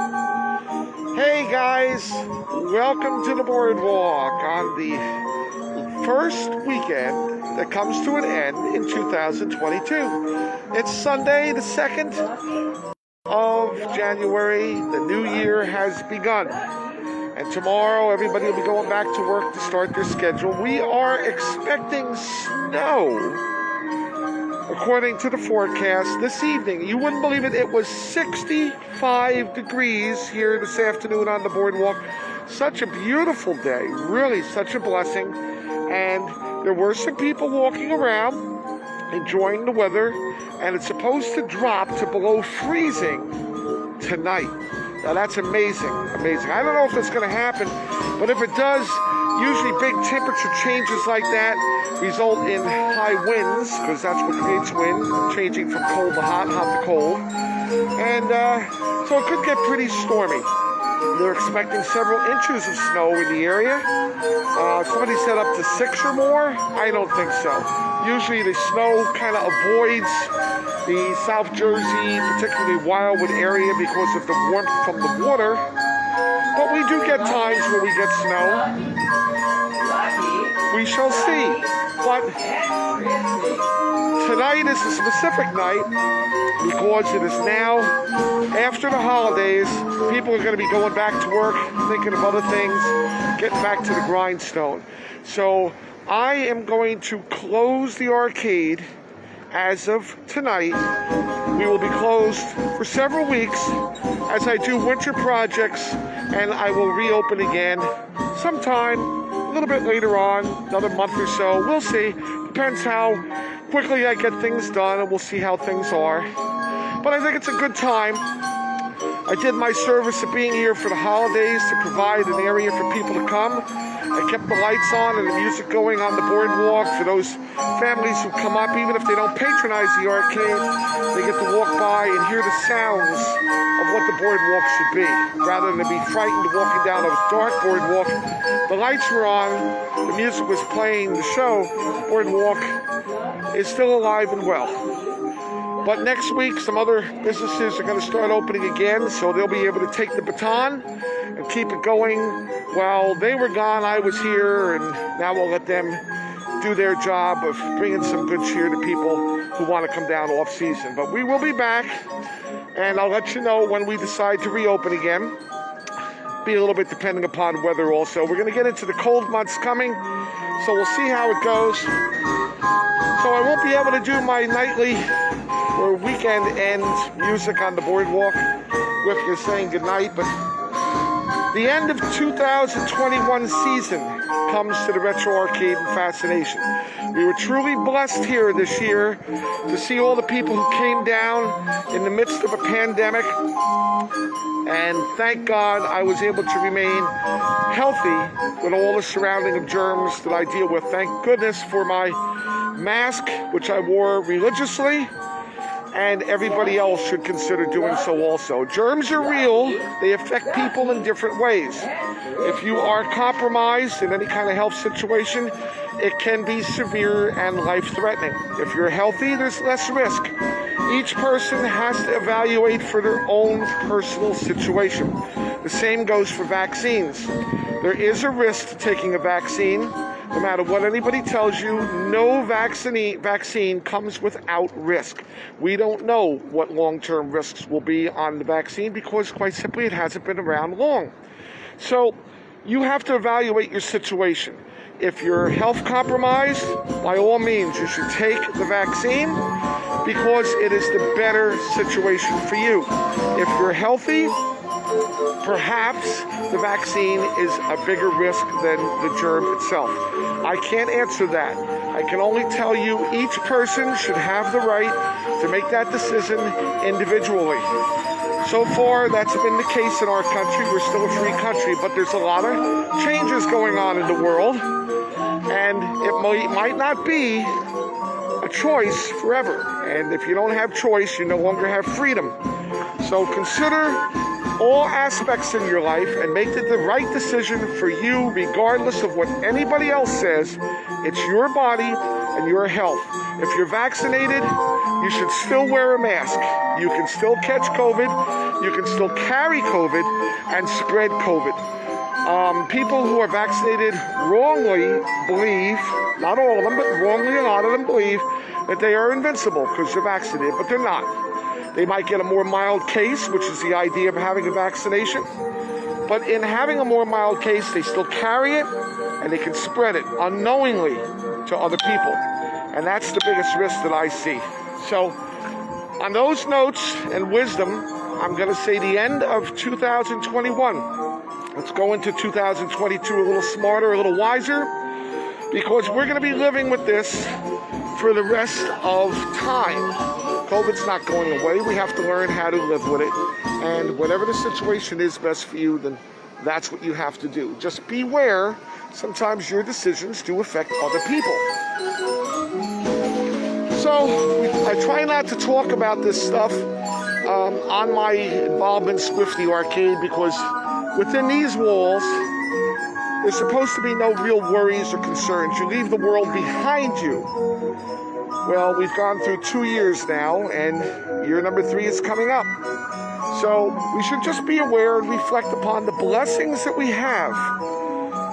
Hey guys, welcome to the boardwalk on the first weekend that comes to an end in 2022. It's Sunday, the 2nd of January. The new year has begun. And tomorrow, everybody will be going back to work to start their schedule. We are expecting snow. According to the forecast this evening, you wouldn't believe it, it was 65 degrees here this afternoon on the boardwalk. Such a beautiful day, really such a blessing. And there were some people walking around enjoying the weather, and it's supposed to drop to below freezing tonight. Now that's amazing. I don't know if it's going to happen, but if it does, usually big temperature changes like that result in high winds, because that's what creates wind, changing from cold to hot, hot to cold. And so it could get pretty stormy. They're expecting several inches of snow in the area. Somebody said up to 6 or more. I don't think so. Usually the snow kind of avoids the South Jersey, particularly Wildwood area, because of the warmth from the water. But we do get times where we get snow. We shall see. But tonight is a specific night because it is now after the holidays. People are going to be going back to work, thinking of other things, getting back to the grindstone. So I am going to close the arcade as of tonight. We will be closed for several weeks as I do winter projects, and I will reopen again sometime a little bit later on, another month or so. We'll see. Depends how quickly I get things done, and we'll see how things are. But I think it's a good time. I did my service of being here for the holidays to provide an area for people to come. I kept the lights on and the music going on the boardwalk for those families who come up. Even if they don't patronize the arcade, they get to walk by and hear the sounds of what the boardwalk should be, rather than be frightened walking down a dark boardwalk. The lights were on, the music was playing, the show, boardwalk is still alive and well. But next week, some other businesses are going to start opening again, so they'll be able to take the baton and keep it going. While they were gone, I was here, and now we'll let them do their job of bringing some good cheer to people who want to come down off season. But we will be back, and I'll let you know when we decide to reopen again. Be a little bit depending upon weather also. We're going to get into the cold months coming, so we'll see how it goes. So I won't be able to do my nightly or weekend end music on the boardwalk with you saying goodnight, but the end of 2021 season comes to the Retro Arcade and Fascination. We were truly blessed here this year to see all the people who came down in the midst of a pandemic, and thank God I was able to remain healthy with all the surrounding of germs that I deal with. Thank goodness for my mask, which I wore religiously, and everybody else should consider doing so also. Germs are real. They affect people in different ways. If you are compromised in any kind of health situation, it can be severe and life-threatening. If you're healthy, there's less risk. Each person has to evaluate for their own personal situation. The same goes for vaccines. There is a risk to taking a vaccine. No matter what anybody tells you, no vaccine comes without risk. We don't know what long-term risks will be on the vaccine because, quite simply, it hasn't been around long. So you have to evaluate your situation. If you're health compromised, by all means, you should take the vaccine because it is the better situation for you. If you're healthy, perhaps the vaccine is a bigger risk than the germ itself. I can't answer that. I can only tell you each person should have the right to make that decision individually. So far, that's been the case in our country. We're still a free country, but there's a lot of changes going on in the world, and it might not be a choice forever. And if you don't have choice, you no longer have freedom. So consider all aspects in your life and make the right decision for you, regardless of what anybody else says. It's your body, and your health. If you're vaccinated, you should still wear a mask. You can still catch COVID, you can still carry COVID, and spread COVID. People who are vaccinated wrongly believe, not all of them, but wrongly a lot of them believe that they are invincible because they're vaccinated, but they're not. They might get a more mild case, which is the idea of having a vaccination. But in having a more mild case, they still carry it, and they can spread it unknowingly to other people. And that's the biggest risk that I see. So, on those notes and wisdom, I'm going to say the end of 2021. Let's go into 2022 a little smarter, a little wiser, because we're going to be living with this for the rest of time. COVID's not going away. We have to learn how to live with it. And whatever the situation is best for you, then that's what you have to do. Just beware, sometimes your decisions do affect other people. So I try not to talk about this stuff on my involvements with the arcade, because within these walls, there's supposed to be no real worries or concerns. You leave the world behind you. Well, we've gone through 2 years now, and year number 3 is coming up. So we should just be aware and reflect upon the blessings that we have,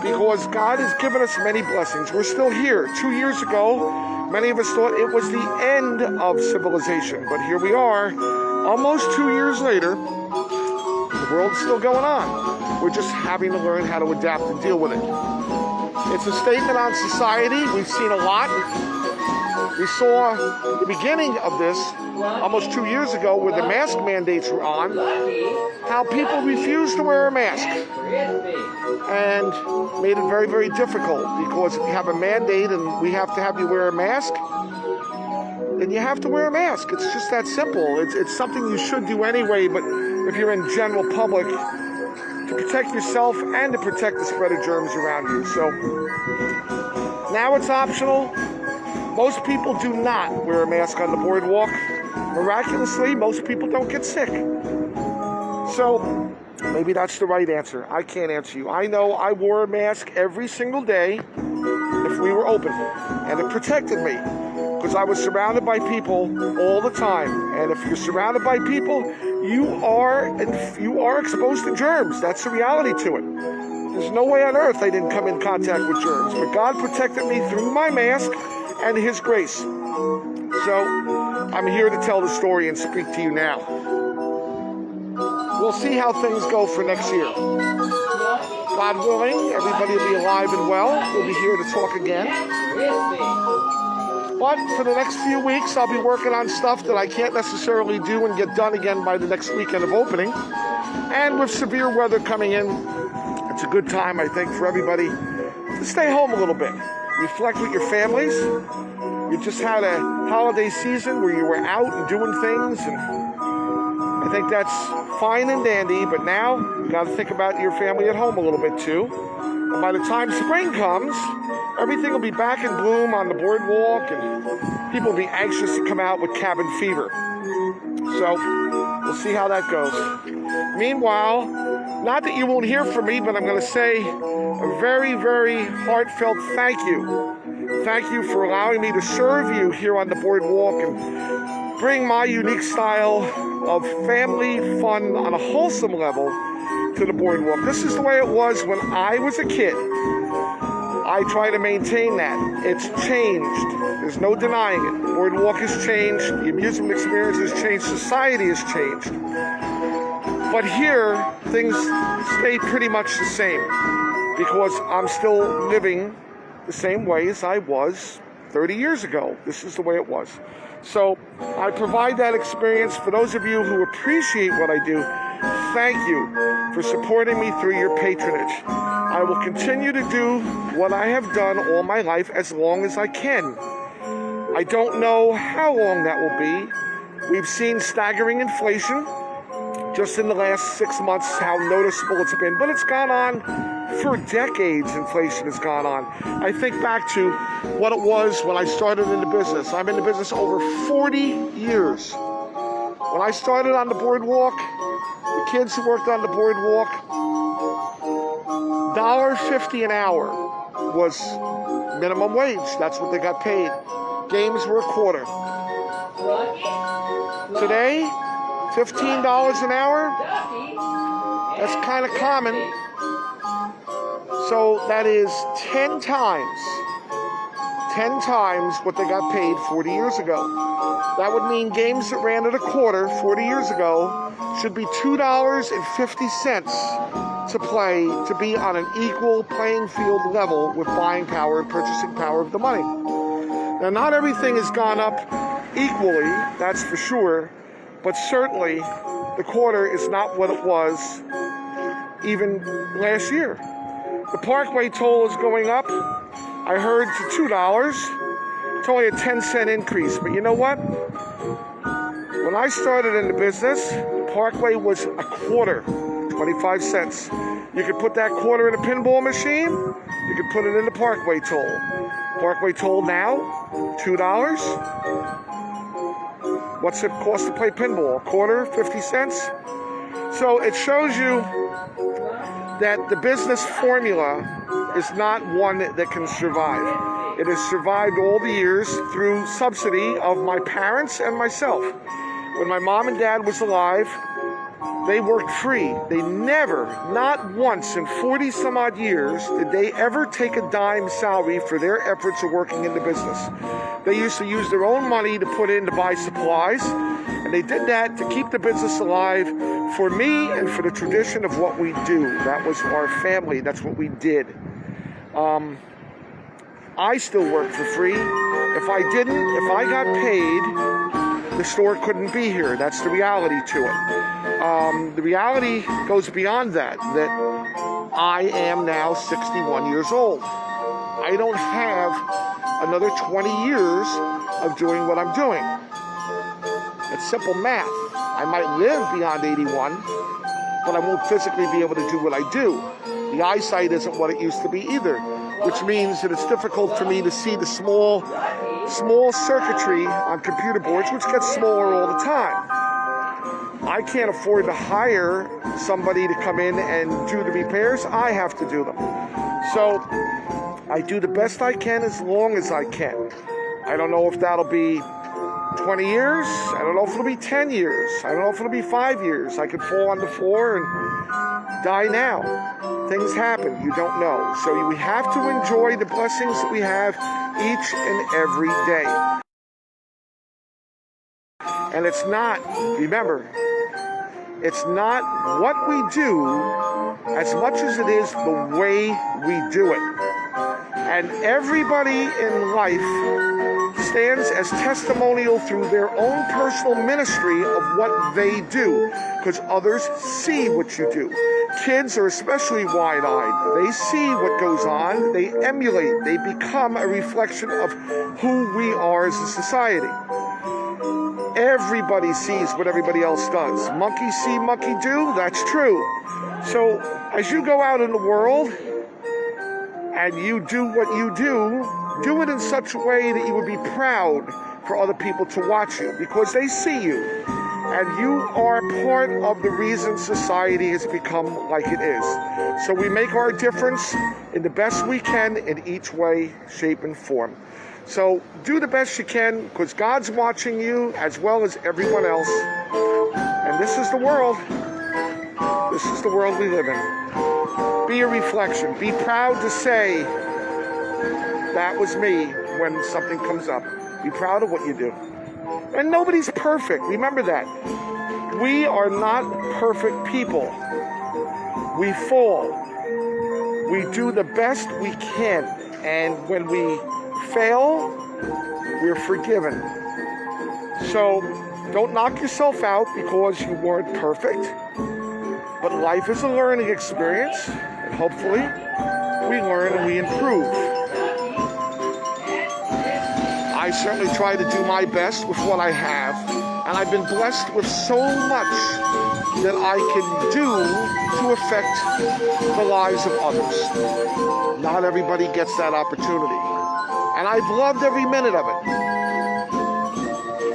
because God has given us many blessings. We're still here. 2 years ago, many of us thought it was the end of civilization, but here we are, almost 2 years later. The world's still going on. We're just having to learn how to adapt and deal with it. It's a statement on society. We've seen a lot. We saw the beginning of this almost 2 years ago, where the mask mandates were on, how people refused to wear a mask and made it very, very difficult, because if you have a mandate and we have to have you wear a mask, then you have to wear a mask. It's just that simple. It's something you should do anyway, but if you're in general public, to protect yourself and to protect the spread of germs around you. So now it's optional. Most people do not wear a mask on the boardwalk. Miraculously, most people don't get sick. So maybe that's the right answer. I can't answer you. I know I wore a mask every single day if we were open, and it protected me, because I was surrounded by people all the time. And if you're surrounded by people, you are exposed to germs. That's the reality to it. There's no way on earth I didn't come in contact with germs, but God protected me through my mask and His grace. So I'm here to tell the story and speak to you now. We'll see how things go for next year. God willing, everybody will be alive and well. We'll be here to talk again. But for the next few weeks, I'll be working on stuff that I can't necessarily do and get done again by the next weekend of opening. And with severe weather coming in, it's a good time, I think, for everybody to stay home a little bit. Reflect with your families. You just had a holiday season where you were out and doing things, and I think that's fine and dandy, but now you got to think about your family at home a little bit too. And by the time spring comes, everything will be back in bloom on the boardwalk, and people will be anxious to come out with cabin fever. So we'll see how that goes. Meanwhile, not that you won't hear from me, but I'm going to say a very, very heartfelt thank you. Thank you for allowing me to serve you here on the boardwalk and bring my unique style of family fun on a wholesome level to the boardwalk. This is the way it was when I was a kid. I try to maintain that. It's changed. There's no denying it. The boardwalk has changed. The amusement experience has changed. Society has changed. But here, things stay pretty much the same, because I'm still living the same way as I was 30 years ago. This is the way it was. So I provide that experience for those of you who appreciate what I do. Thank you for supporting me through your patronage. I will continue to do what I have done all my life as long as I can. I don't know how long that will be. We've seen staggering inflation just in the last 6 months, how noticeable it's been. But it's gone on for decades. Inflation has gone on. I think back to what it was when I started in the business. I'm in the business over 40 years. When I started on the boardwalk, the kids who worked on the boardwalk, $1.50 an hour. was minimum wage. That's what they got paid. Games were a quarter. Today, $15 an hour. That's kind of common. So that is 10 times what they got paid 40 years ago. That would mean games that ran at a quarter 40 years ago should be $2.50 to play to be on an equal playing field level with buying power and purchasing power of the money. Now, not everything has gone up equally, that's for sure, but certainly the quarter is not what it was even last year. The Parkway toll is going up. I heard to $2. It's only a 10-cent increase, but you know what? When I started in the business, Parkway was a quarter, 25 cents. You could put that quarter in a pinball machine, you could put it in the Parkway toll. Parkway toll now, $2. What's it cost to play pinball? A quarter, 50 cents? So it shows you that the business formula is not one that can survive. It has survived all the years through subsidy of my parents and myself. When my mom and dad was alive, they worked free. They never, not once in 40 some odd years, did they ever take a dime salary for their efforts of working in the business. They used to use their own money to put in to buy supplies, and they did that to keep the business alive for me and for the tradition of what we do. That was our family. That's what we did. I still work for free. If I didn't, if I got paid, the store couldn't be here. That's the reality to it. The reality goes beyond that I am now 61 years old. I don't have another 20 years of doing what I'm doing. It's simple math. I might live beyond 81, but I won't physically be able to do what I do. The eyesight isn't what it used to be either, which means that it's difficult for me to see the small circuitry on computer boards, which gets smaller all the time. I can't afford to hire somebody to come in and do the repairs. I have to do them. So I do the best I can as long as I can. I don't know if that'll be 20 years. I don't know if it'll be 10 years. I don't know if it'll be 5 years. I could fall on the floor and die now. Things happen. You don't know. So we have to enjoy the blessings that we have each and every day. And it's not, remember, it's not what we do as much as it is the way we do it. And everybody in life stands as testimonial through their own personal ministry of what they do, because others see what you do. Kids are especially wide-eyed. They see what goes on, they emulate, they become a reflection of who we are as a society. Everybody sees what everybody else does. Monkey see, monkey do, that's true. So as you go out in the world and you do what you do it in such a way that you would be proud for other people to watch you, because they see you. And you are part of the reason society has become like it is. So we make our difference in the best we can in each way, shape, and form. So do the best you can, because God's watching you as well as everyone else. And this is the world. This is the world we live in. Be a reflection. Be proud to say, that was me when something comes up. Be proud of what you do. And nobody's perfect. Remember that. We are not perfect people. We fall. We do the best we can. And when we fail, we're forgiven. So don't knock yourself out because you weren't perfect. But life is a learning experience. And hopefully, we learn and we improve. I certainly try to do my best with what I have, and I've been blessed with so much that I can do to affect the lives of others. Not everybody gets that opportunity, and I've loved every minute of it.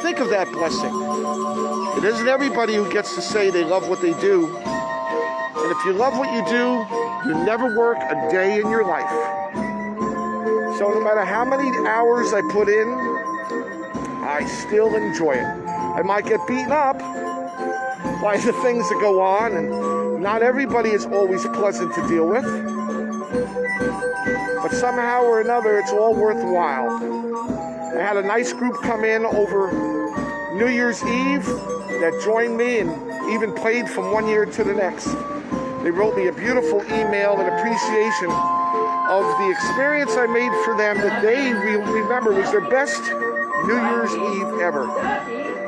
Think of that blessing. It isn't everybody who gets to say they love what they do, and if you love what you do, you never work a day in your life. So no matter how many hours I put in, I still enjoy it. I might get beaten up by the things that go on, and not everybody is always pleasant to deal with. But somehow or another, it's all worthwhile. I had a nice group come in over New Year's Eve that joined me and even played from one year to the next. They wrote me a beautiful email in appreciation of the experience I made for them that they remember was their best New Year's Eve ever.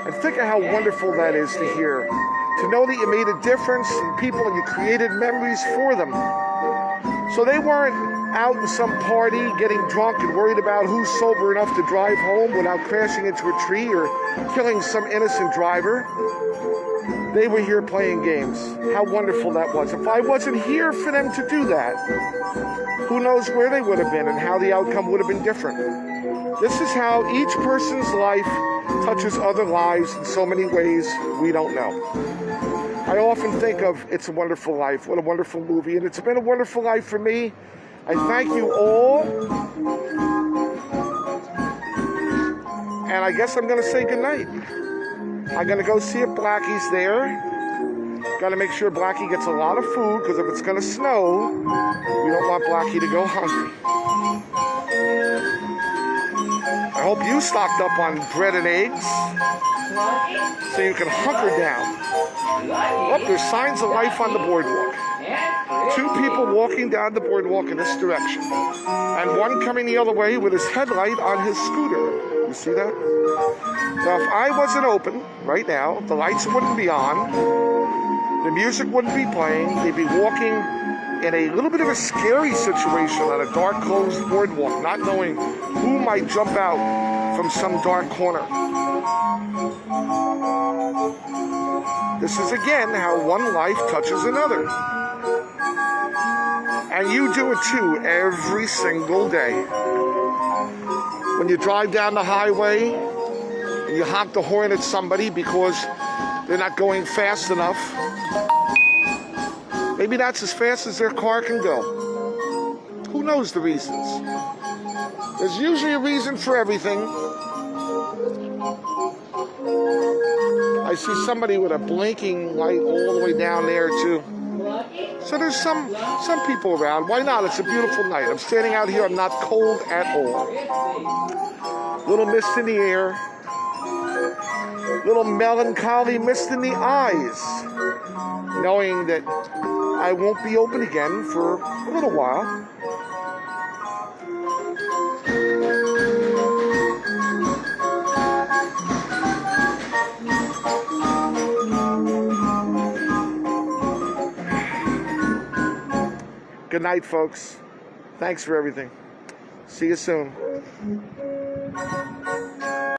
And think of how wonderful that is to hear. To know that you made a difference in people and you created memories for them. So they weren't out in some party getting drunk and worried about who's sober enough to drive home without crashing into a tree or killing some innocent driver. They were here playing games. How wonderful that was. If I wasn't here for them to do that, who knows where they would have been and how the outcome would have been different. This is how each person's life touches other lives in so many ways we don't know. I often think of It's a Wonderful Life. What a wonderful movie. And it's been a wonderful life for me. I thank you all. And I guess I'm going to say goodnight. I'm going to go see if Blackie's there. Got to make sure Blackie gets a lot of food, because if it's going to snow, we don't want Blackie to go hungry. I hope you stocked up on bread and eggs so you can hunker down. Oh, there's signs of life on the boardwalk. 2 people walking down the boardwalk in this direction, and one coming the other way with his headlight on his scooter. You see that? Now, if I wasn't open right now, the lights wouldn't be on, the music wouldn't be playing, they'd be walking in a little bit of a scary situation on a dark, closed boardwalk, not knowing who might jump out from some dark corner. This is again how one life touches another. And you do it too every single day. When you drive down the highway and you honk the horn at somebody because they're not going fast enough, maybe that's as fast as their car can go. Who knows the reasons? There's usually a reason for everything. I see somebody with a blinking light all the way down there too. So there's some people around. Why not? It's a beautiful night. I'm standing out here. I'm not cold at all. Little mist in the air. Little melancholy mist in the eyes. Knowing that I won't be open again for a little while. Good night, folks. Thanks for everything. See you soon.